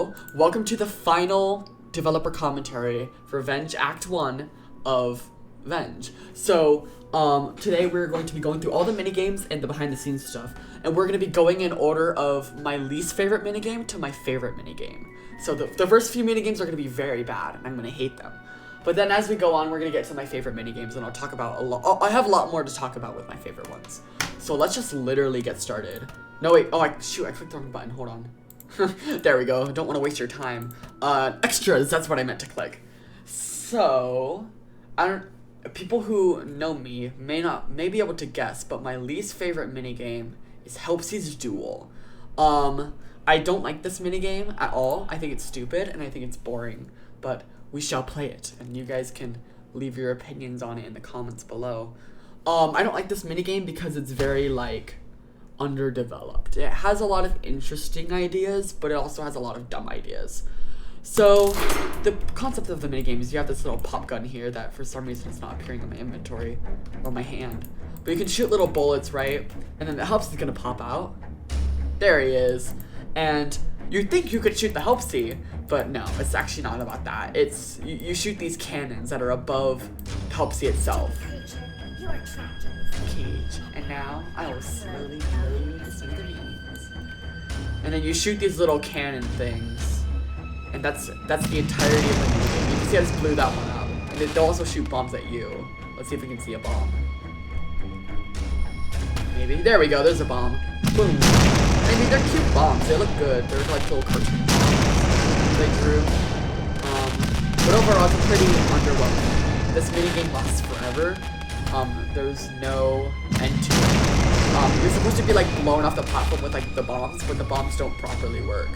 Hello, welcome to the final developer commentary for Venge Act 1 of Venge. So, today we're going to be going through all the minigames and the behind the scenes stuff. And we're going to be going in order of my least favorite minigame to my favorite minigame. So the first few minigames are going to be very bad and I'm going to hate them. But then as we go on, we're going to get to my favorite minigames and I'll talk about a lot. Oh, I have a lot more to talk about with my favorite ones. So let's just literally get started. No, wait. Oh, shoot, I clicked the wrong button. Hold on. There we go. Don't want to waste your time. Extras, that's what I meant to click. So, people who know me may be able to guess, but my least favorite minigame is Helpsy's Duel. I don't like this minigame at all. I think it's stupid and I think it's boring, but we shall play it, and you guys can leave your opinions on it in the comments below. I don't like this minigame because it's very, underdeveloped. It has a lot of interesting ideas, but it also has a lot of dumb ideas. So, the concept of the minigame is you have this little pop gun here that for some reason is not appearing on my inventory or my hand. But you can shoot little bullets, right? And then the Helpsy is gonna pop out. There he is. And you think you could shoot the Helpsy, but no, it's actually not about that. It's, you shoot these cannons that are above Helpsy itself. You are trapped in this Cage. And now I will slowly kill you to smithereens. And then you shoot these little cannon things. And that's the entirety of the minigame. You can see I just blew that one up. And they'll also shoot bombs at you. Let's see if we can see a bomb. Maybe. There we go, there's a bomb. Boom. I mean, they're cute bombs. They look good. They're like little cartoon bombs they drew. But overall, it's pretty underwhelming. This minigame lasts forever. There's no end to it. You're supposed to be blown off the platform with the bombs, but the bombs don't properly work.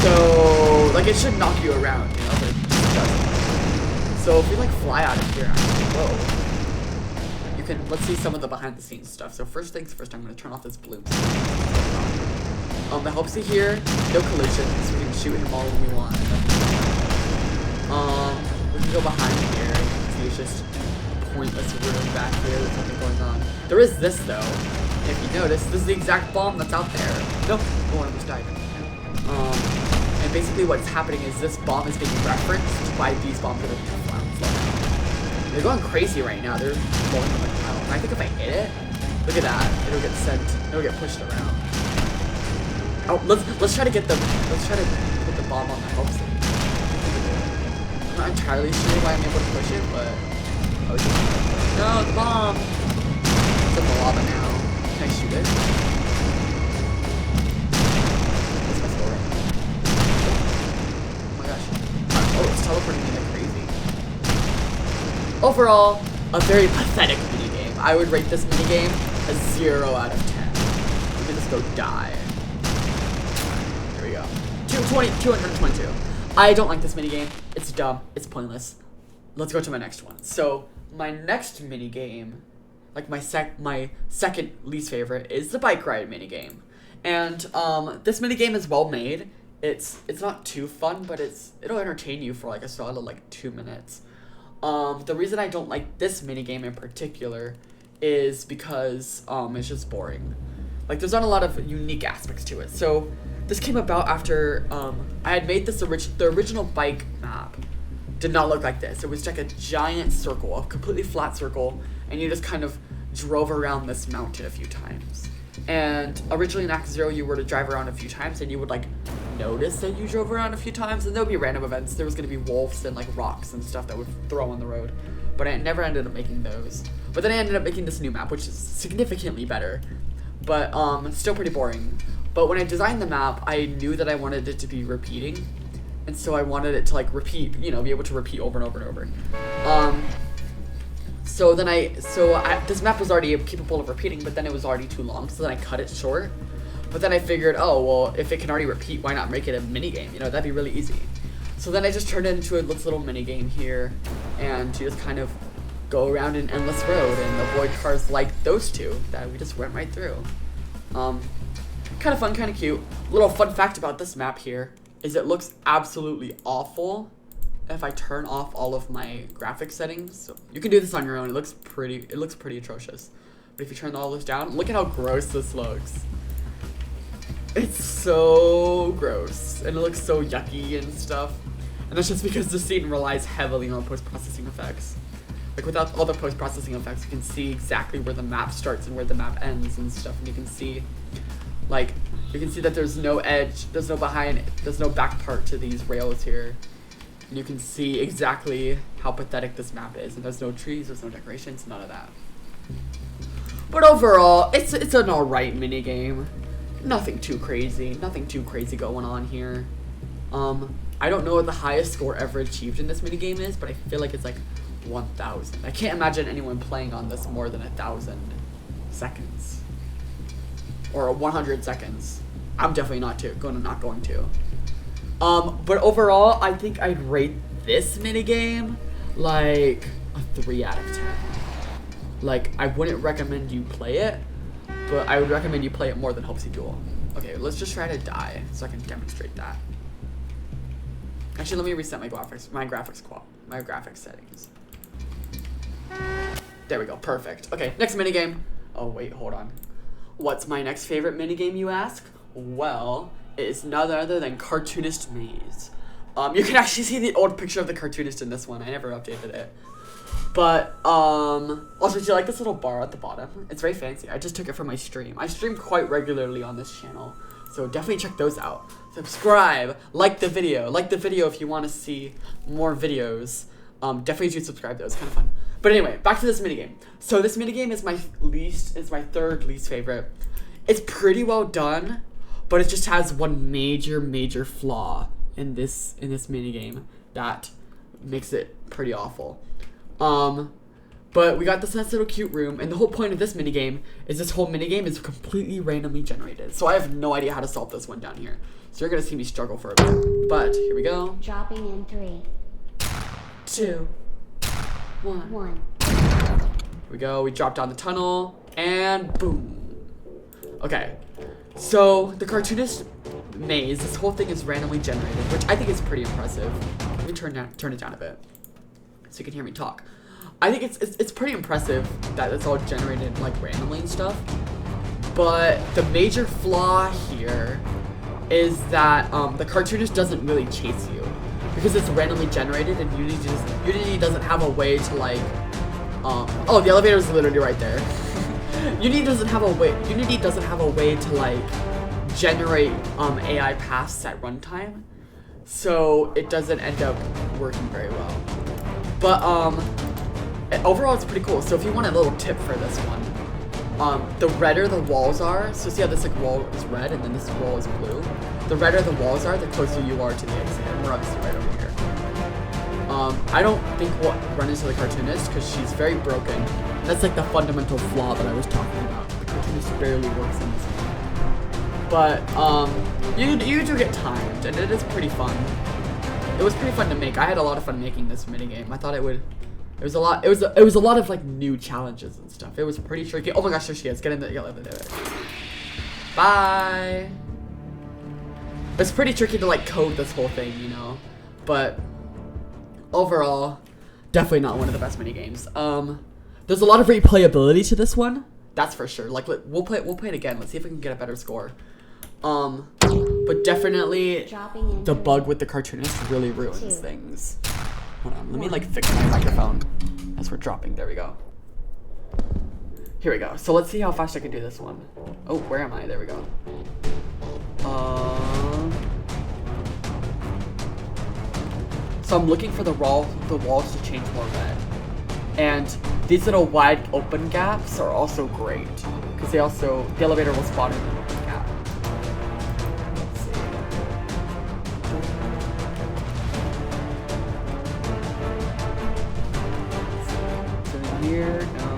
So it should knock you around, you know, but it just doesn't. So if we fly out of here, actually, whoa. You can, let's see some of the behind the scenes stuff. So first things first, I'm gonna turn off this bloom. The Helpsy here, no collisions. We can shoot him all we want. We can go behind here. You can see it's just pointless room back here. There's nothing going on. There is this though. And if you notice, this is the exact bomb that's out there. Nope, one almost died. And basically what's happening is this bomb is being referenced by these bombs that are being flown. They're going crazy right now. They're blowing them out. And I think if I hit it, look at that. It'll get sent. It'll get pushed around. Oh, let's try to get the. Let's try to put the bomb on the Helpsy. I'm not entirely sure why I'm able to push it, but. Oh, no, the bomb! It's in the lava now. Can I shoot it? What's my score? Oh my gosh. Oh, it's teleporting me like crazy. Overall, a very pathetic minigame. I would rate this minigame a 0 out of 10. Let me just go die. There we go. 222. I don't like this minigame. It's dumb. It's pointless. Let's go to my next one. So, my next minigame, my second least favorite, is the bike ride minigame. And this minigame is well made. It's not too fun, but it'll entertain you for a solid 2 minutes. The reason I don't like this minigame in particular is because it's just boring. There's not a lot of unique aspects to it. So this came about after I had made the original bike map. Did not look like this. It was a giant circle, a completely flat circle, and you just kind of drove around this mountain a few times. And originally in Act 0, you were to drive around a few times, and you would notice that you drove around a few times, and there would be random events. There was going to be wolves and rocks and stuff that would throw on the road, but I never ended up making those. But then I ended up making this new map, which is significantly better, but it's still pretty boring. But when I designed the map, I knew that I wanted it to be repeating. And so I wanted it to repeat, be able to repeat over and over and over. So this map was already capable of repeating, but then it was already too long, so then I cut it short. But then I figured, oh, well, if it can already repeat, why not make it a minigame? That'd be really easy. So then I just turned it into a little minigame here, and you just kind of go around an endless road and avoid cars like those two that we just went right through. Kind of fun, kind of cute. Little fun fact about this map here is it looks absolutely awful if I turn off all of my graphic settings. So you can do this on your own. It looks pretty atrocious. But if you turn all this down, look at how gross this looks. It's so gross, and it looks so yucky and stuff. And that's just because the scene relies heavily on post-processing effects. Like, without all the post-processing effects, you can see exactly where the map starts and where the map ends and stuff. And you can see, like, that there's no edge, there's no back part to these rails here. And you can see exactly how pathetic this map is. And there's no trees, there's no decorations, none of that. But overall, it's an alright minigame. Nothing too crazy going on here. I don't know what the highest score ever achieved in this minigame is, but I feel like it's like 1,000. I can't imagine anyone playing on this more than 1,000 seconds. Or 100 seconds. I'm definitely not going to. But overall, I think I'd rate this minigame like a 3 out of 10. Like, I wouldn't recommend you play it, but I would recommend you play it more than Hopesy Duel. Okay, let's just try to die so I can demonstrate that. Actually, let me reset my graphics settings. There we go, perfect. Okay, next minigame. Oh wait, hold on. What's my next favorite minigame, you ask? Well, it is none other than Cartoonist Maze. You can actually see the old picture of the cartoonist in this one. I never updated it. But, also, do you like this little bar at the bottom? It's very fancy. I just took it from my stream. I stream quite regularly on this channel, so definitely check those out. Subscribe, like the video if you want to see more videos. Definitely do subscribe though, it's kind of fun. But anyway, back to this minigame. So this minigame is my third least favorite. It's pretty well done, but it just has one major flaw in this minigame that makes it pretty awful. But we got this nice little cute room, and the whole point of this minigame is this whole minigame is completely randomly generated. So I have no idea how to solve this one down here. So you're gonna see me struggle for a bit. But here we go. Dropping in 3, 2, 1. Here we go. We drop down the tunnel, and boom. Okay. So the cartoonist maze, this whole thing is randomly generated, which I think is pretty impressive. Let me turn it down a bit so you can hear me talk. I think it's pretty impressive that it's all generated like randomly and stuff. But the major flaw here is that the cartoonist doesn't really chase you because it's randomly generated, and Unity doesn't have a way to like oh, the elevator is literally right there. Unity doesn't have a way to like generate AI paths at runtime, so it doesn't end up working very well. But overall, it's pretty cool. So if you want a little tip for this one, the redder the walls are, so see how this like wall is red and then this wall is blue? The redder the walls are, the closer you are to the exit, and we're obviously right over here. I don't think we'll run into the cartoonist because she's very broken. That's like the fundamental flaw that I was talking about. The cartoonist barely works in this one. But you do get timed, and it is pretty fun. It was pretty fun to make. I had a lot of fun making this minigame. I thought it would. It was a lot of like new challenges and stuff. It was pretty tricky. Oh my gosh, there she is. Get in the elevator. Bye. It's pretty tricky to like code this whole thing, you know. But overall, definitely not one of the best minigames. There's a lot of replayability to this one. That's for sure. Like we'll play it again. Let's see if we can get a better score. But definitely the bug with the cartoonist really ruins things. Hold on, let me like fix my microphone as we're dropping. There we go. Here we go. So let's see how fast I can do this one. Oh, where am I? There we go. So I'm looking for the walls to change more red. And these little wide open gaps are also great because the elevator will spawn in an open gap. Let's see. Is it in here? No.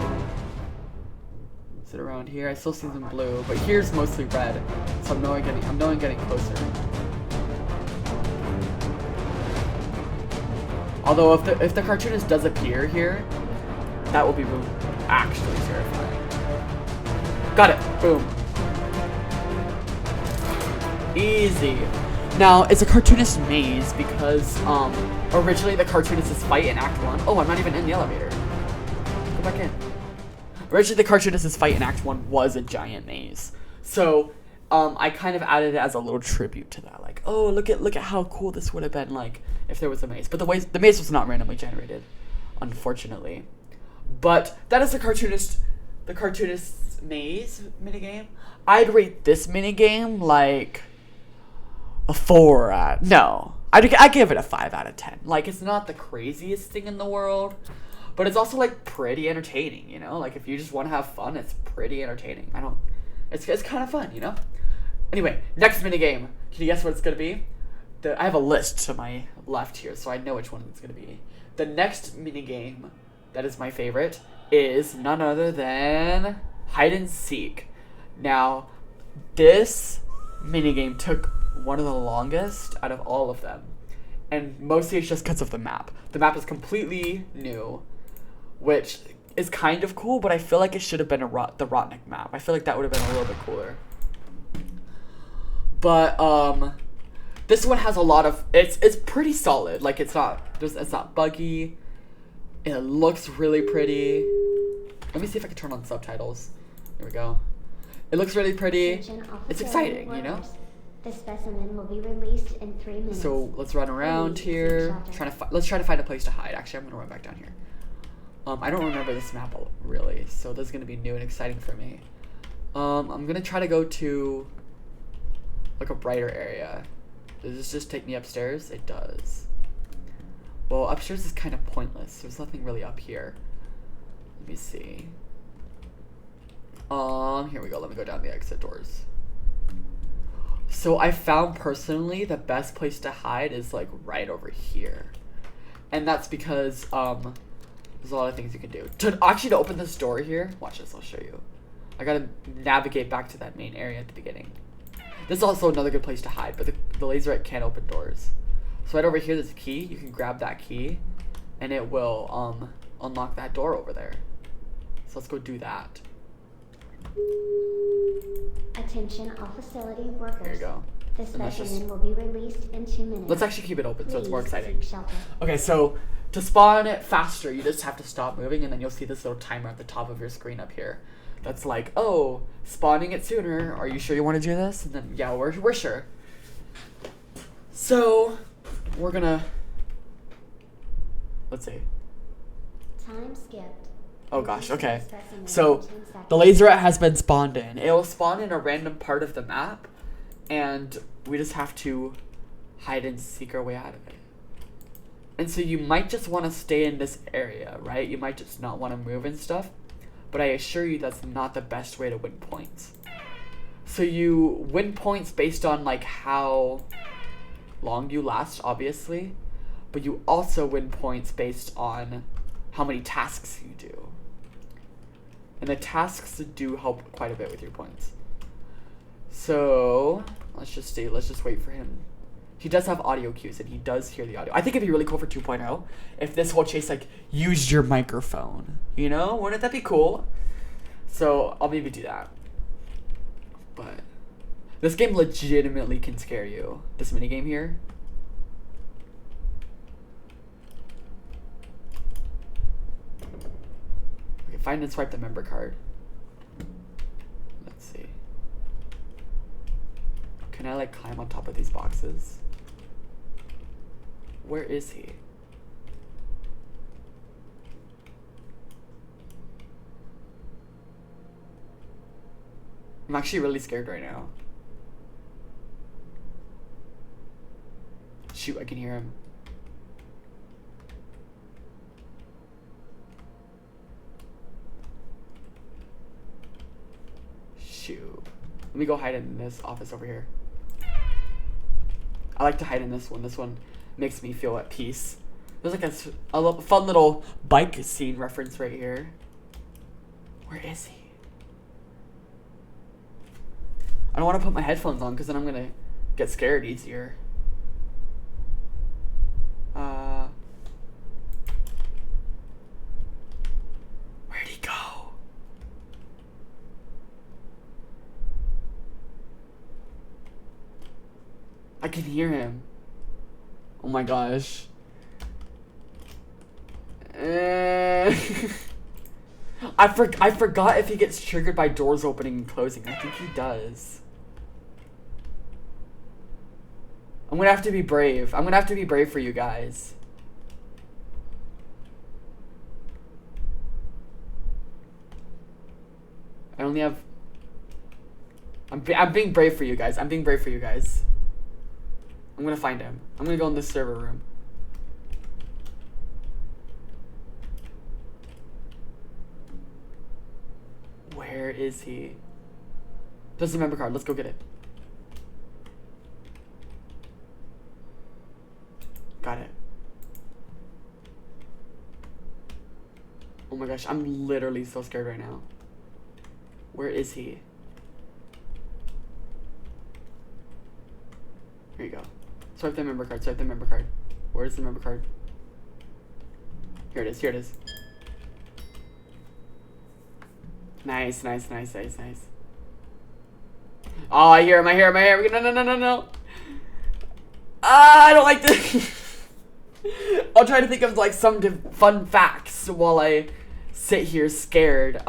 Is it around here? I still see them blue, but here's mostly red. So I'm knowing getting closer. Although if the cartoonist does appear here, that will be actually terrifying. Got it. Boom. Easy. Now, it's a cartoonist maze because originally the cartoonist's fight in Act 1. Oh, I'm not even in the elevator. Go back in. Originally the cartoonist's fight in Act 1 was a giant maze. So I kind of added it as a little tribute to that. Like, oh, look at how cool this would have been, like, if there was a maze. But the maze was not randomly generated, unfortunately. But that is the cartoonist's maze minigame. I'd rate this minigame like a 4 out. No, I'd give it a 5 out of 10. Like, it's not the craziest thing in the world, but it's also like pretty entertaining. You know, like if you just want to have fun, it's pretty entertaining. It's kind of fun, you know. Anyway, next minigame. Can you guess what it's gonna be? I have a list to my left here, so I know which one it's gonna be. The next minigame that is my favorite is none other than hide and seek. Now, this minigame took one of the longest out of all of them, and mostly it's just because of the map. The map is completely new, which is kind of cool, but I feel like it should have been the Rotnik map. I feel like that would have been a little bit cooler. But this one has a lot of it's pretty solid. Like it's not buggy. It looks really pretty. Let me see if I can turn on subtitles. There we go. It looks really pretty. It's exciting, you know? The specimen will be released in 3 minutes. So let's run around here. Let's try to find a place to hide. Actually, I'm gonna run back down here. I don't remember this map really, so this is gonna be new and exciting for me. I'm gonna try to go to like a brighter area. Does this just take me upstairs? It does. Well, upstairs is kind of pointless. There's nothing really up here. Let me see. Here we go. Let me go down the exit doors. So I found personally the best place to hide is like right over here. And that's because there's a lot of things you can do. To open this door here, watch this, I'll show you. I gotta navigate back to that main area at the beginning. This is also another good place to hide, but the laserite can't open doors. So right over here, there's a key. You can grab that key, and it will unlock that door over there. So let's go do that. Attention all facility workers. There you go. The specimen will be released in 2 minutes. Let's actually keep it open so it's more exciting. Seek shelter. Okay, so to spawn it faster, you just have to stop moving, and then you'll see this little timer at the top of your screen up here. That's like, oh, spawning it sooner. Are you sure you want to do this? And then, yeah, we're sure. So, we're gonna, let's see. Time skipped. Oh gosh, okay. So, the laserette has been spawned in. It will spawn in a random part of the map, and we just have to hide and seek our way out of it. And so you might just want to stay in this area, right? You might just not want to move and stuff. But I assure you that's not the best way to win points. So you win points based on like how long you last, obviously. But you also win points based on how many tasks you do. And the tasks do help quite a bit with your points. So let's just wait for him. He does have audio cues, and he does hear the audio. I think it'd be really cool for 2.0 if this whole chase, like, used your microphone. You know? Wouldn't that be cool? So, I'll maybe do that. But this game legitimately can scare you. This minigame here. Okay, find and swipe the member card. Let's see. Can I, like, climb on top of these boxes? Where is he? I'm actually really scared right now. Shoot, I can hear him. Shoot. Let me go hide in this office over here. I like to hide in this one. This one makes me feel at peace. There's like a fun little bike scene reference right here. Where is he? I don't want to put my headphones on because then I'm going to get scared easier. Where'd he go? I can hear him. Oh my gosh. I forgot if he gets triggered by doors opening and closing. I think he does. I'm gonna have to be brave. I'm gonna have to be brave for you guys. I only have... I'm being brave for you guys. I'm being brave for you guys. I'm gonna find him. I'm gonna go in this server room. Where is he? There's the member card. Let's go get it. Got it. Oh my gosh, I'm literally so scared right now. Where is he? Here you go. Swipe the member card, swipe the member card. Where's the member card? Here it is, here it is. Nice, nice, nice, nice, nice. Oh, I hear him, I hear him, I hear him. No, no, no, no, no. Ah, I don't like this. I'll try to think of like some fun facts while I sit here scared.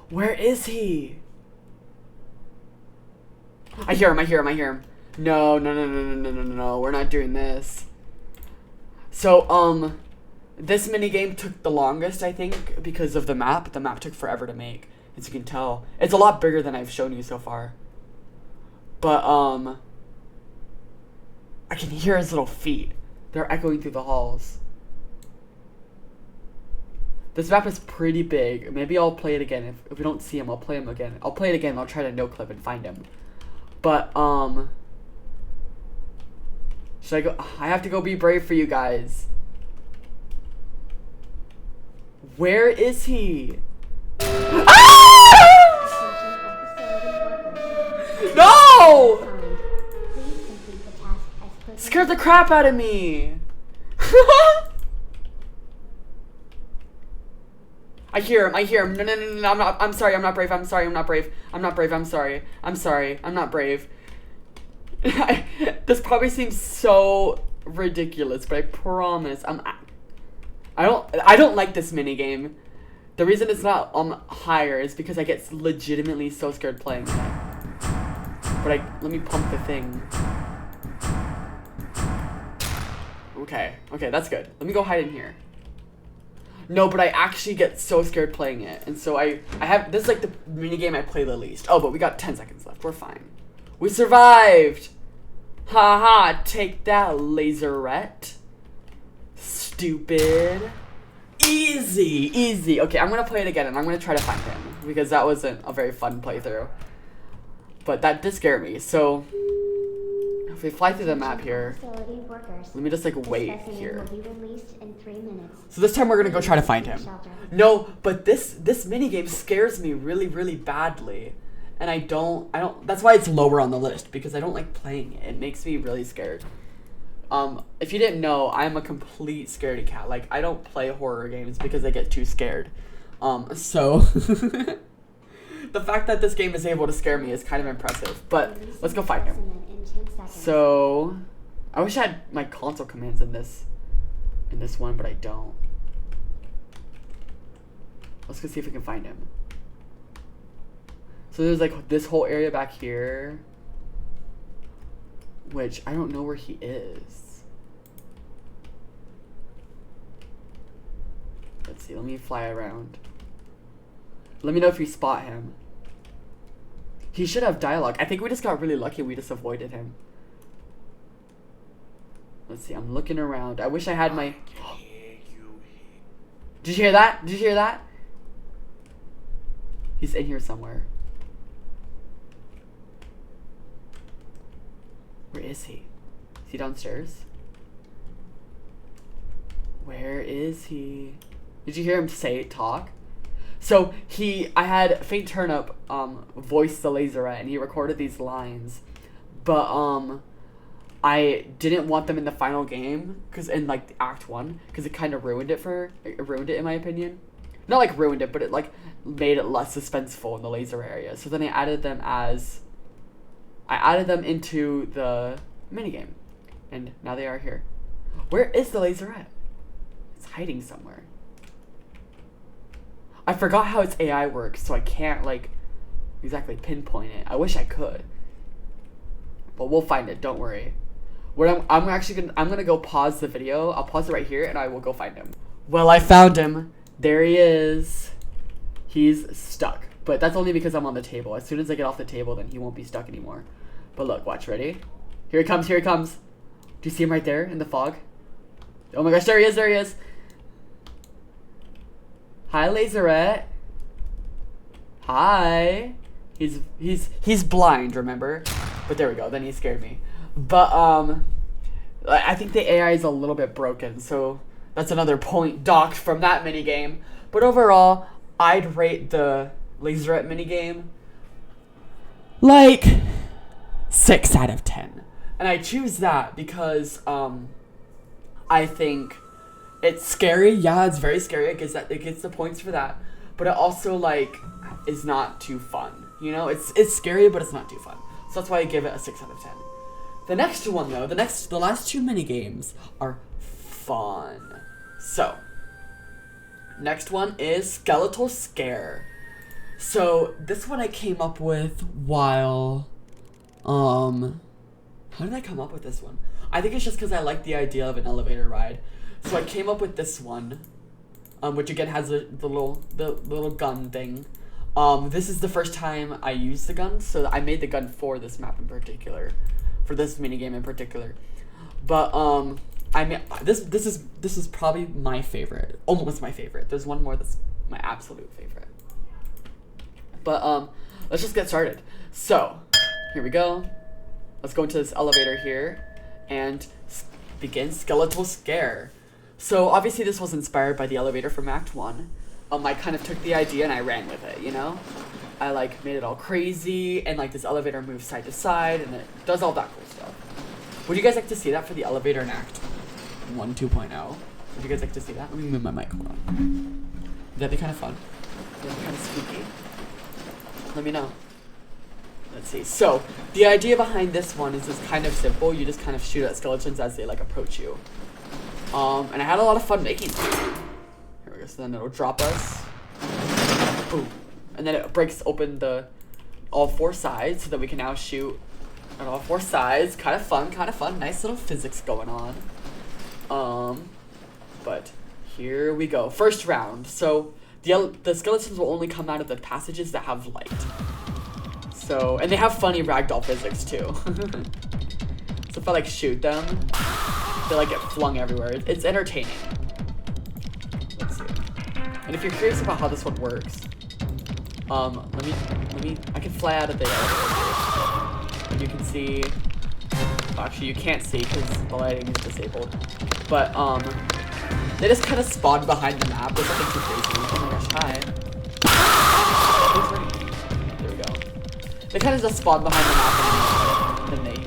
Where is he? I hear him, I hear him, I hear him. No, no, no, no, no, no, no, no, we're not doing this. So, this minigame took the longest, I think, because of the map. The map took forever to make, as you can tell. It's a lot bigger than I've shown you so far. But, I can hear his little feet. They're echoing through the halls. This map is pretty big. Maybe I'll play it again. If we don't see him, I'll play him again. I'll play it again. I'll try to no-clip and find him. But, should I go? I have to go be brave for you guys. Where is he? Ah! No! Scared the crap out of me. I hear him, I hear him. No, no, no, no, I'm sorry, I'm not brave, I'm sorry, I'm not brave. I'm not brave, I'm sorry. I'm sorry, I'm not brave. This probably seems so ridiculous, but I promise, I don't like this minigame. The reason it's not higher is because I get legitimately so scared playing it. But let me pump the thing. Okay, okay, that's good. Let me go hide in here. No, but I actually get so scared playing it. And so I have, this is like the minigame I play the least. Oh, but we got 10 seconds left. We're fine. We survived! Haha, take that, laserette. Stupid. Easy, easy. Okay, I'm gonna play it again and I'm gonna try to find him. Because that wasn't a very fun playthrough. But that did scare me, so... If we fly through the map here, let me just like wait here. So this time we're gonna go try to find him. No, but this minigame scares me really, really badly. And I don't, that's why it's lower on the list, because I don't like playing it. It makes me really scared. If you didn't know, I'm a complete scaredy cat. Like, I don't play horror games because I get too scared. So... The fact that this game is able to scare me is kind of impressive. But let's go find him. So, I wish I had my console commands in this one, but I don't. Let's go see if we can find him. So there's like this whole area back here, which I don't know where he is. Let's see, let me fly around. Let me know if you spot him. He should have dialogue. I think we just got really lucky. We just avoided him. Let's see. I'm looking around. I wish I had my... Did you hear that? Did you hear that? He's in here somewhere. Where is he? Is he downstairs? Where is he? Did you hear him talk? So I had Faint Turnip voice the laserette, and he recorded these lines, but I didn't want them in the final game, cause in like Act 1, cause it kind of ruined it in my opinion. Not like ruined it, but it like made it less suspenseful in the laser area. So then I added them into the minigame, and now they are here. Where is the laserette? It's hiding somewhere. I forgot how its AI works, so I can't, like... exactly pinpoint it. I wish I could. But we'll find it, don't worry. What I'm gonna go pause the video. I'll pause it right here and I will go find him. Well, I found him. There he is. He's stuck. But that's only because I'm on the table. As soon as I get off the table, then he won't be stuck anymore. But look, watch, ready? Here he comes, here he comes. Do you see him right there in the fog? Oh my gosh, there he is, there he is. Hi, Laserette. Hi. He's blind, remember? But there we go, then he scared me. But, I think the AI is a little bit broken, so that's another point docked from that minigame. But overall, I'd rate the Laserette minigame like 6 out of 10. And I choose that because, I think it's scary. Yeah, it's very scary. It gets the points for that. But it also, like, is not too fun. You know, it's scary, but it's not too fun. So that's why I give it a 6 out of 10. The next one, though, the last 2 minigames are fun. So, next one is Skeletal Scare. So, this one I came up with while, how did I come up with this one? I think it's just because I like the idea of an elevator ride. So I came up with this one, which again has the little gun thing. This is the first time I used the gun, so I made the gun for this map in particular, for this minigame in particular. But I mean, this is probably my favorite, almost my favorite. There's one more that's my absolute favorite. But let's just get started. So here we go. Let's go into this elevator here and begin Skeletal Scare. So obviously this was inspired by the elevator from Act 1. I kind of took the idea and I ran with it, you know? I like made it all crazy and like this elevator moves side to side and it does all that cool stuff. Would you guys like to see that for the elevator in Act 1 2.0? Would you guys like to see that? Let me move my mic, hold on. Would that be kind of fun? Would that be kind of spooky? Let me know. Let's see. So, the idea behind this one is just kind of simple. You just kind of shoot at skeletons as they like approach you. And I had a lot of fun making them. Here we go. So then it'll drop us. Boom. And then it breaks open all 4 sides so that we can now shoot at all 4 sides. Kind of fun, kind of fun. Nice little physics going on. But here we go. First round. So the skeletons will only come out of the passages that have light. So, and they have funny ragdoll physics too. So if I like shoot them, they like get flung everywhere. It's entertaining. Let's see. And if you're curious about how this one works, let me, I can fly out of the elevator. And you can see, actually you can't see because the lighting is disabled. But, they just kind of spawn behind the map. There's nothing too crazy. Oh my gosh, hi. There we go. They kind of just spawn behind the map and then they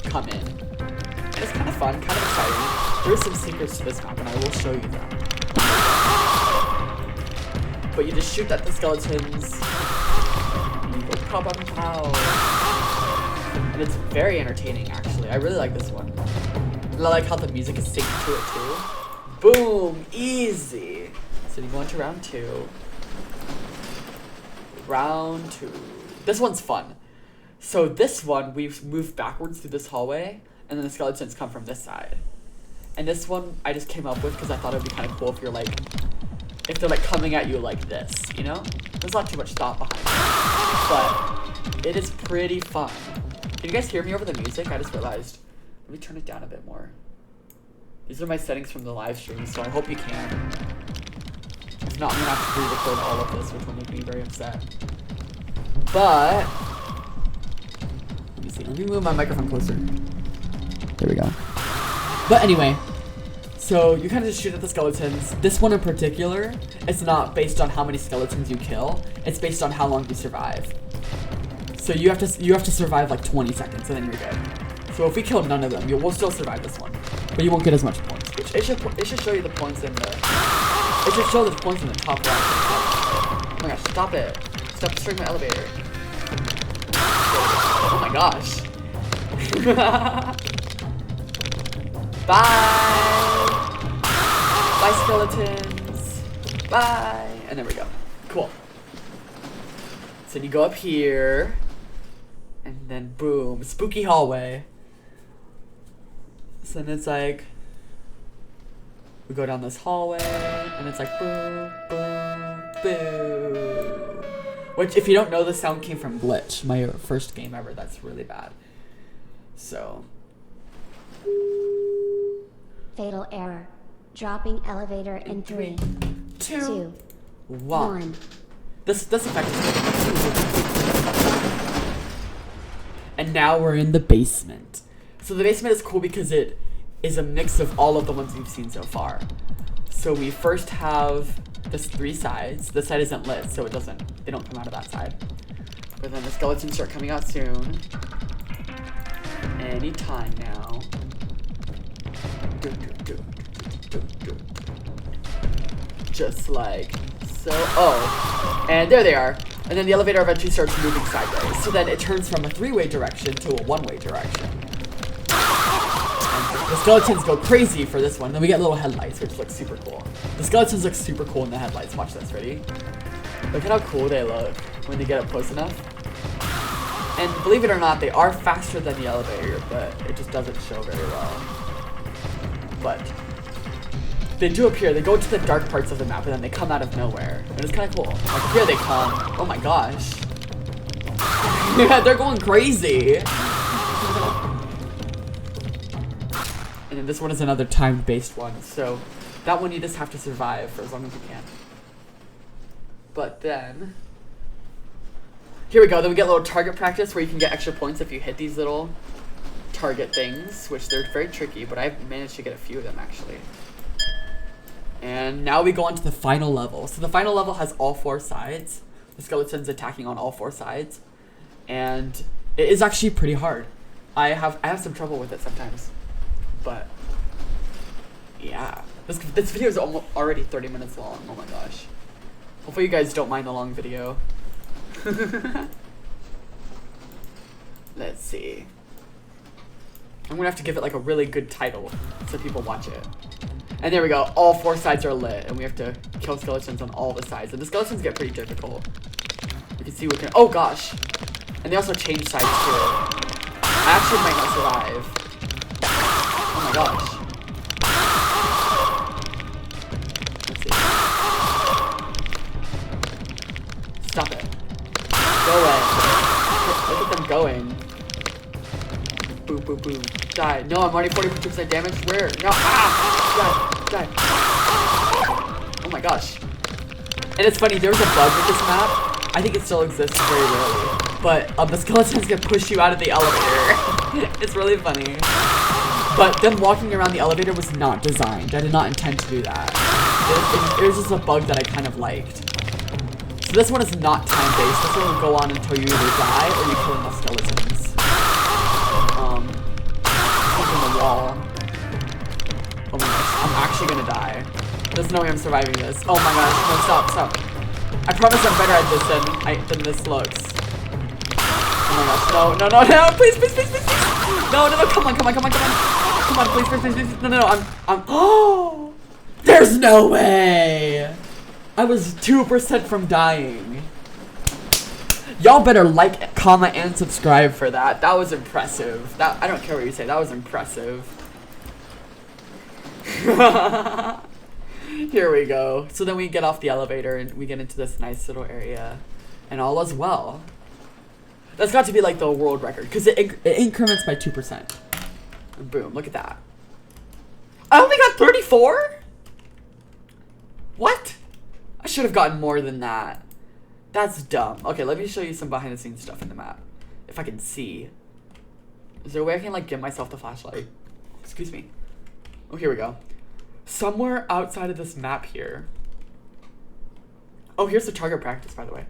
come in. And it's kind of fun, kind of exciting. There's some secrets to this map and I will show you them. But you just shoot at the skeletons. And you go pow. And it's very entertaining actually. I really like this one. And I like how the music is synced to it too. Boom! Easy! So you go into round 2. Round 2. This one's fun. So this one, we've moved backwards through this hallway, and then the skeletons come from this side. And this one, I just came up with because I thought it would be kind of cool if you're like, if they're like coming at you like this, you know? There's not too much thought behind it. But it is pretty fun. Can you guys hear me over the music? I just realized. Let me turn it down a bit more. These are my settings from the live stream, so I hope you can. If not, I'm gonna have to re-record all of this, which will make me very upset. But let me see. Let me move my microphone closer. There we go. But anyway, so you kind of just shoot at the skeletons. This one in particular, it's not based on how many skeletons you kill. It's based on how long you survive. So you have to survive like 20 seconds, and then you're good. So if we kill none of them, we'll still survive this one. But you won't get as much points. Which it should show you the points in the. It should show the points in the top right. Oh my gosh! Stop it! Stop destroying my elevator. Oh my gosh! Bye. Bye, skeletons. Bye. And there we go. Cool. So you go up here, and then boom, spooky hallway. So then it's like, we go down this hallway, and it's like boom, boom, boom. Which, if you don't know, the sound came from Glitch, my first game ever. That's really bad. So. Fatal error. Dropping elevator in 3, 2, 1. This effect is good. And now we're in the basement. So the basement is cool because it is a mix of all of the ones we've seen so far. So we first have this 3 sides. This side isn't lit, so they don't come out of that side. But then the skeletons start coming out soon. Anytime now. Just like so. Oh, and there they are. And then the elevator eventually starts moving sideways. So then it turns from a 3-way direction to a 1-way direction. And the skeletons go crazy for this one. Then we get little headlights, which looks super cool. The skeletons look super cool in the headlights. Watch this. Ready? Look at how cool they look when they get up close enough. And believe it or not, they are faster than the elevator, but it just doesn't show very well. But they do appear. They go into the dark parts of the map, and then they come out of nowhere. And it's kind of cool. Like, here they come. Oh my gosh. Yeah, they're going crazy. And then this one is another time-based one. So that one you just have to survive for as long as you can. But then here we go. Then we get a little target practice where you can get extra points if you hit these little target things, which they're very tricky, but I've managed to get a few of them actually. And now we go on to the final level. So the final level has all 4 sides. The skeleton's attacking on all 4 sides. And it is actually pretty hard. I have some trouble with it sometimes. But yeah. This video is already 30 minutes long. Oh my gosh. Hopefully you guys don't mind the long video. Let's see. I'm gonna have to give it like a really good title so people watch it. And there we go. All 4 sides are lit, and we have to kill skeletons on all the sides. And the skeletons get pretty difficult. You can see we can. Oh gosh! And they also change sides too. I actually might not survive. Oh my gosh! Let's see. Stop it! Go away! Look at them going. Boom, boom, boom. Die. No, I'm already 42% damage. Where? No. Ah! Die. Oh my gosh. And it's funny, there was a bug with this map. I think it still exists very rarely. But the skeletons can push you out of the elevator. It's really funny. But them walking around the elevator was not designed. I did not intend to do that. It was just a bug that I kind of liked. So this one is not time-based. This one will go on until you either die or you kill enough skeletons. The wall. Oh my gosh, I'm actually gonna die. There's no way I'm surviving this. Oh my gosh, no, stop. I promise I'm better at this than this looks. Oh my gosh, no, please. No, come on. Come on, please. No, I'm, oh! There's no way! I was 2% from dying. Y'all better like, comment, and subscribe for that. That was impressive. I don't care what you say. That was impressive. Here we go. So then we get off the elevator and we get into this nice little area. And all is well. That's got to be like the world record. Because it increments by 2%. And boom. Look at that. I only got 34? What? I should have gotten more than that. That's dumb. Okay, let me show you some behind the scenes stuff in the map. If I can see. Is there a way I can like give myself the flashlight? Excuse me. Oh, here we go. Somewhere outside of this map here. Oh, here's the target practice, by the way.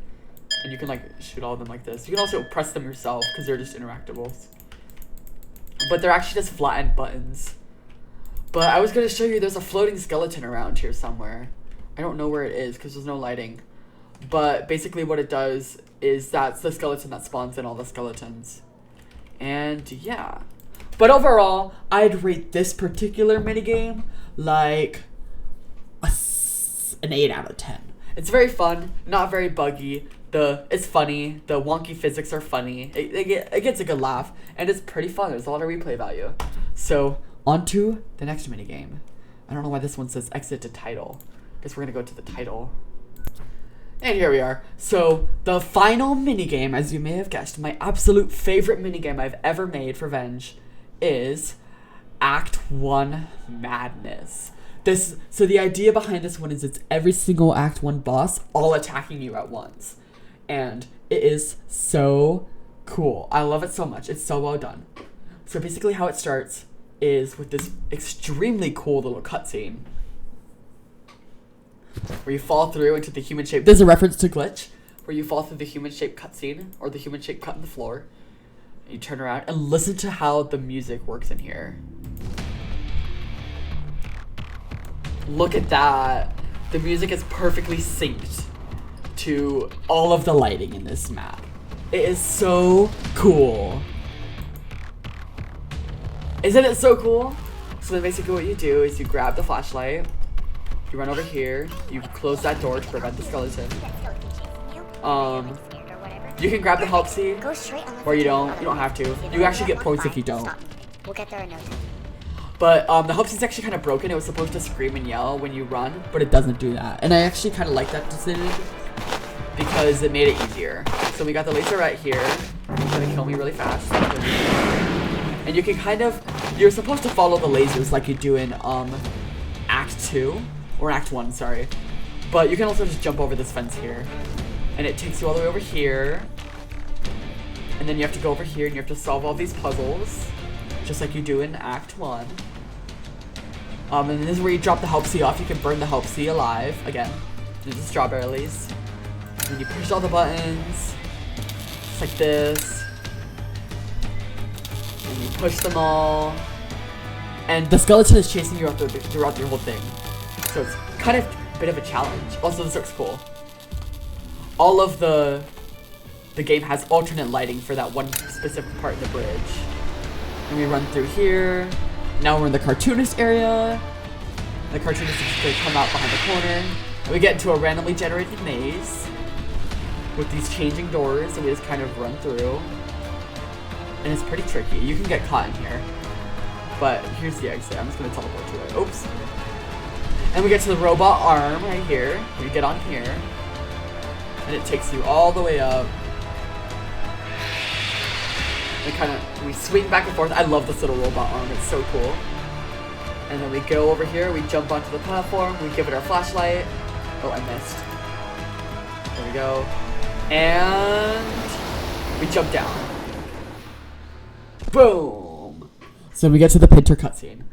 And you can like shoot all of them like this. You can also press them yourself because they're just interactables. But they're actually just flattened buttons. But I was going to show you there's a floating skeleton around here somewhere. I don't know where it is because there's no lighting. But basically what it does is that's the skeleton that spawns in all the skeletons. And yeah. But overall, I'd rate this particular minigame like an 8 out of 10. It's very fun, not very buggy. It's funny. The wonky physics are funny. It gets a good laugh, and it's pretty fun. There's a lot of replay value. So on to the next minigame. I don't know why this one says exit to title. Guess we're gonna go to the title. And here we are. So the final minigame, as you may have guessed, my absolute favorite minigame I've ever made for Venge is Act 1 Madness. So the idea behind this one is it's every single Act 1 boss all attacking you at once. And it is so cool. I love it so much. It's so well done. So basically how it starts is with this extremely cool little cutscene where you fall through into the human shape. There's a reference to Glitch, where you fall through the human shape cutscene, or the human shape cut in the floor. And you turn around and listen to how the music works in here. Look at that. The music is perfectly synced to all of the lighting in this map. It is so cool. Isn't it so cool? So then basically what you do is you grab the flashlight, you run over here, you close that door to prevent the skeleton. You can grab the help seed, or you don't have to. You actually get points if you don't. We'll get there in no time. But the help seed's actually kind of broken. It was supposed to scream and yell when you run, but it doesn't do that. And I actually kind of like that decision because it made it easier. So we got the laser right here. It's gonna kill me really fast. And you can you're supposed to follow the lasers like you do in Act 2, or Act 1, sorry. But you can also just jump over this fence here. And it takes you all the way over here. And then you have to go over here and you have to solve all these puzzles, just like you do in Act 1. And then this is where you drop the help seed off. You can burn the help seed alive, again. There's the strawberries. And you push all the buttons, just like this. And you push them all. And the skeleton is chasing you throughout your whole thing. So it's kind of a bit of a challenge. Also, this looks cool. All of the game has alternate lighting for that one specific part in the bridge. And we run through here. Now we're in the cartoonist area. The cartoonist is going to come out behind the corner. And we get into a randomly generated maze with these changing doors, and we just kind of run through. And it's pretty tricky. You can get caught in here. But here's the exit. I'm just going to teleport to it. Oops. And we get to the robot arm right here. We get on here. And it takes you all the way up. And we swing back and forth. I love this little robot arm. It's so cool. And then we go over here. We jump onto the platform. We give it our flashlight. Oh, I missed. There we go. And we jump down. Boom. So we get to the Pinter cutscene.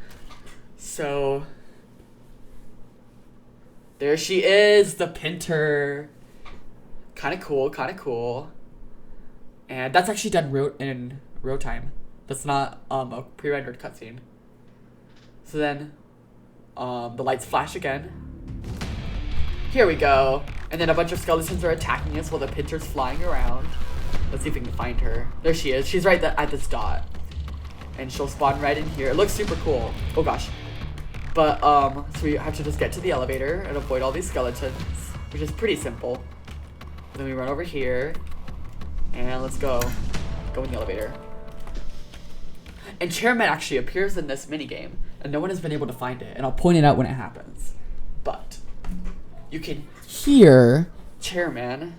So there she is, the Pinter. Kind of cool. And that's actually done in real time. That's not a pre-rendered cutscene. So then the lights flash again. Here we go. And then a bunch of skeletons are attacking us while the Pinter's flying around. Let's see if we can find her. There she is. She's right at this dot. And she'll spawn right in here. It looks super cool. Oh gosh. But so we have to just get to the elevator and avoid all these skeletons, which is pretty simple. Then we run over here, and let's go. Go in the elevator. And Chairman actually appears in this minigame, and no one has been able to find it, and I'll point it out when it happens. But you can hear Chairman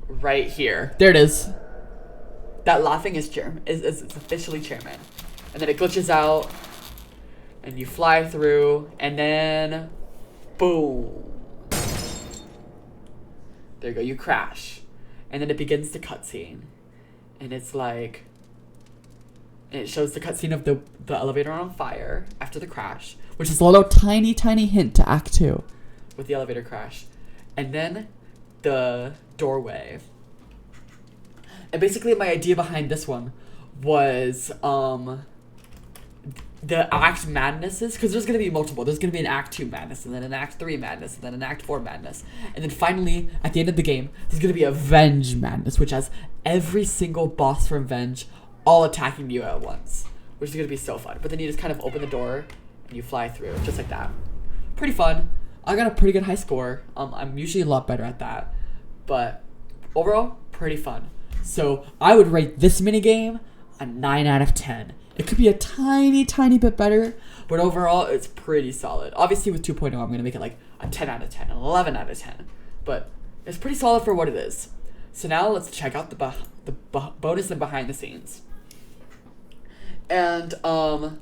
right here. There it is. That laughing is Chairman. Is officially Chairman. And then it glitches out, and you fly through, and then boom. There you go, you crash. And then it begins the cutscene. And it's like, and it shows the cutscene of the elevator on fire after the crash, which is a little tiny hint to Act 2 with the elevator crash. And then the doorway. And basically my idea behind this one was the Act Madnesses, because there's going to be multiple. There's going to be an Act 2 Madness, and then an Act 3 Madness, and then an Act 4 Madness. And then finally, at the end of the game, there's going to be a Venge Madness, which has every single boss from Venge all attacking you at once, which is going to be so fun. But then you just kind of open the door, and you fly through, just like that. Pretty fun. I got a pretty good high score. I'm usually a lot better at that. But overall, pretty fun. So I would rate this minigame a 9 out of 10. It could be a tiny bit better, but overall, it's pretty solid. Obviously, with 2.0, I'm going to make it like a 10 out of 10, an 11 out of 10. But it's pretty solid for what it is. So now let's check out the bonus and behind the scenes. And I'm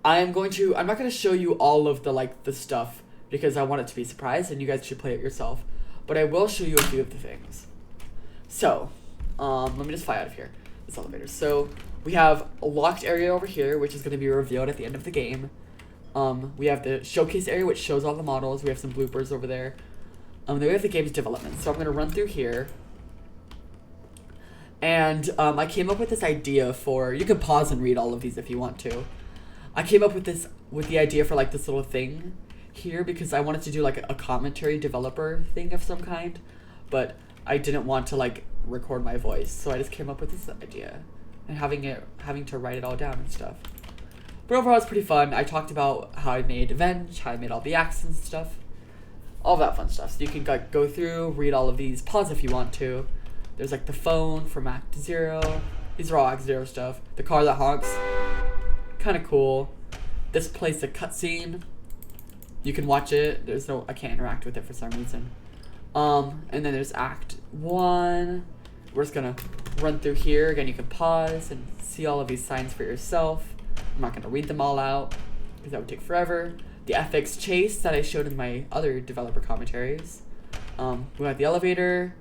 not going to show you all of the stuff because I want it to be a surprise and you guys should play it yourself. But I will show you a few of the things. So, let me just fly out of here. This elevator. So, we have a locked area over here, which is going to be revealed at the end of the game. We have the showcase area, which shows all the models. We have some bloopers over there. Then we have the game's development. So I'm going to run through here. And I came up with this idea for, you can pause and read all of these if you want to. I came up with the idea for like this little thing here because I wanted to do like a commentary developer thing of some kind. But I didn't want to like record my voice. So I just came up with this idea. And having to write it all down and stuff. But overall, it's pretty fun. I talked about how I made Venge, how I made all the accents and stuff. All that fun stuff. So you can go through, read all of these, pause if you want to. There's like the phone from Act 0. These are all Act 0 stuff. The car that honks. Kind of cool. This plays a cutscene. You can watch it. I can't interact with it for some reason. And then there's Act 1. We're just gonna run through here. Again, you can pause and see all of these signs for yourself. I'm not gonna read them all out because that would take forever. The FX chase that I showed in my other developer commentaries. We got the elevator,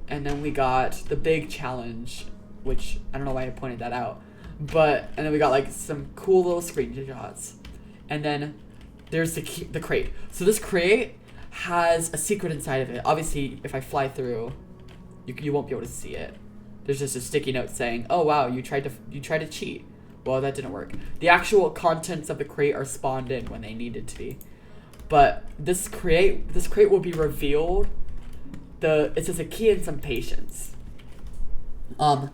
and then we got the big challenge, which I don't know why I pointed that out. And then we got like some cool little screenshots. And then there's the crate. So this crate has a secret inside of it. Obviously, if I fly through, you won't be able to see it. There's just a sticky note saying, "Oh wow, you tried to cheat." Well, that didn't work. The actual contents of the crate are spawned in when they needed to be. But this crate will be revealed. It says a key and some patience. A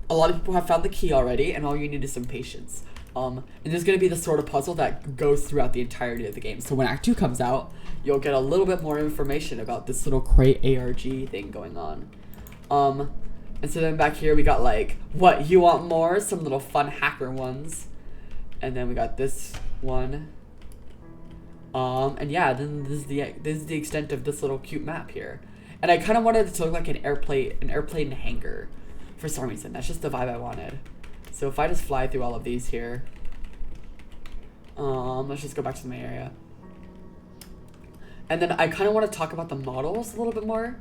lot of people have found the key already, and all you need is some patience. And there's gonna be the sort of puzzle that goes throughout the entirety of the game. So when Act 2 comes out, you'll get a little bit more information about this little crate ARG thing going on. And so then back here we got like, what, you want more? Some little fun hacker ones. And then we got this one. And yeah, then this is the extent of this little cute map here. And I kind of wanted it to look like an airplane hangar for some reason. That's just the vibe I wanted. So if I just fly through all of these here, let's just go back to the main area. And then I kind of want to talk about the models a little bit more.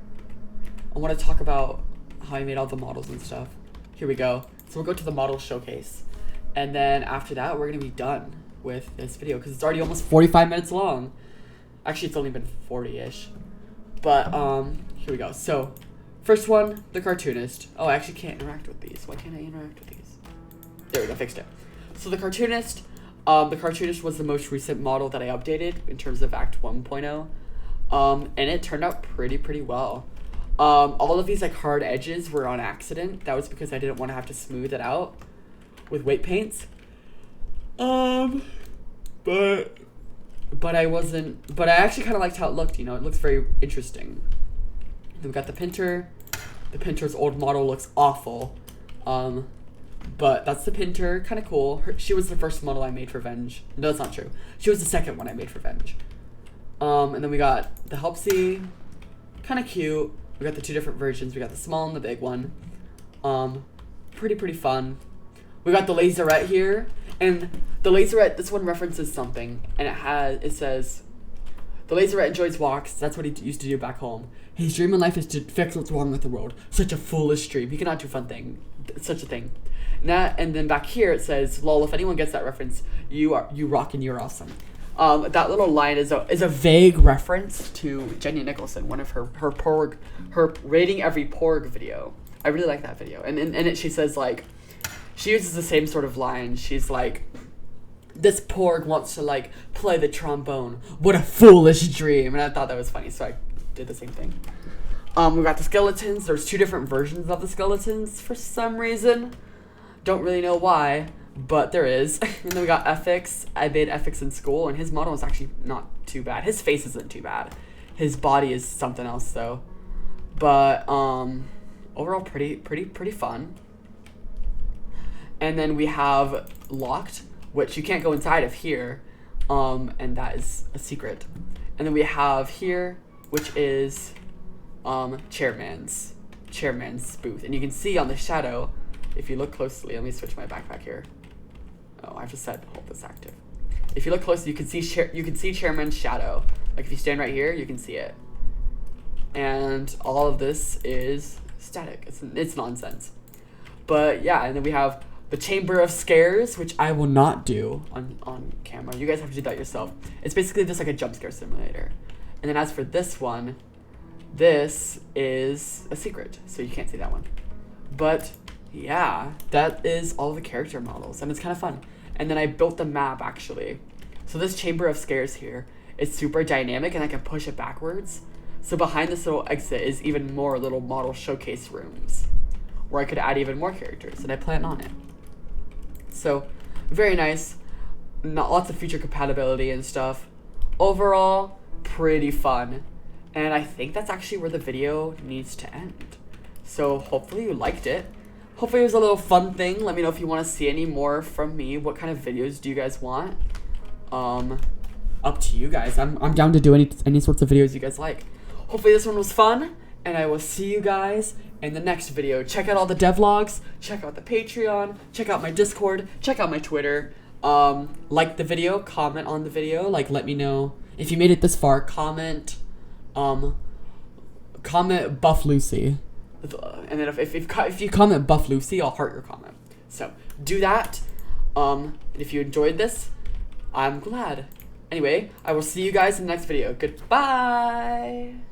I want to talk about how I made all the models and stuff. Here we go. So we'll go to the model showcase. And then after that, we're going to be done with this video because it's already almost 45 minutes long. Actually, it's only been 40-ish. But here we go. So first one, the cartoonist. Oh, I actually can't interact with these. Why can't I interact with these? There we go, fixed it. So the cartoonist was the most recent model that I updated in terms of Act 1.0. And it turned out pretty well. All of these like hard edges were on accident. That was because I didn't want to have to smooth it out with weight paints. But I actually kind of liked how it looked, you know, it looks very interesting. Then we got the Pinter. The Pinter's old model looks awful. But that's the Pinter, kind of cool. She was the first model I made for Venge. No, that's not true. She was the second one I made for Venge. And then we got the Helpsy, kind of cute. We got the two different versions. We got the small and the big one. Pretty fun. We got the Laserette here, and the Laserette, this one references something, and it says, the Laserette enjoys walks. That's what he used to do back home. His dream in life is to fix what's wrong with the world. Such a foolish dream. He cannot do such a thing. And then back here it says, lol, if anyone gets that reference, you rock and you're awesome. That little line is a vague reference to Jenny Nicholson, one of her rating every porg video. I really like that video. And in it she says like, she uses the same sort of line. She's like, this porg wants to like play the trombone. What a foolish dream. And I thought that was funny, so I did the same thing. We got the skeletons. There's two different versions of the skeletons for some reason. Don't really know why, but there is. And then we got ethics. I made ethics in school, and his model is actually not too bad. His face isn't too bad. His body is something else though. But overall pretty fun. And then we have locked, which you can't go inside of here, and that is a secret. And then we have here, which is chairman's booth, and you can see on the shadow, if you look closely. Let me switch my backpack here. Oh, I have to hold this active. If you look closely, you can see chairman's shadow. Like if you stand right here, you can see it. And all of this is static. It's nonsense. But yeah, and then we have the Chamber of Scares, which I will not do on camera. You guys have to do that yourself. It's basically just like a jump scare simulator. And then as for this one, this is a secret, so you can't see that one. But yeah, that is all the character models, and it's kind of fun. And then I built the map actually. So this Chamber of Scares here is super dynamic, and I can push it backwards. So behind this little exit is even more little model showcase rooms where I could add even more characters, and I plan on it. So very nice. Lots of feature compatibility and stuff. Overall, pretty fun. And I think that's actually where the video needs to end. So hopefully you liked it. Hopefully it was a little fun thing. Let me know if you want to see any more from me. What kind of videos do you guys want? Up to you guys. I'm down to do any sorts of videos you guys like. Hopefully this one was fun, and I will see you guys in the next video. Check out all the devlogs, check out the Patreon, check out my Discord, check out my Twitter. Like the video, comment on the video, like let me know if you made it this far. Comment Buff Lucy, and then if you comment Buff Lucy, I'll heart your comment. So do that. And if you enjoyed this, I'm glad. Anyway, I will see you guys in the next video. Goodbye.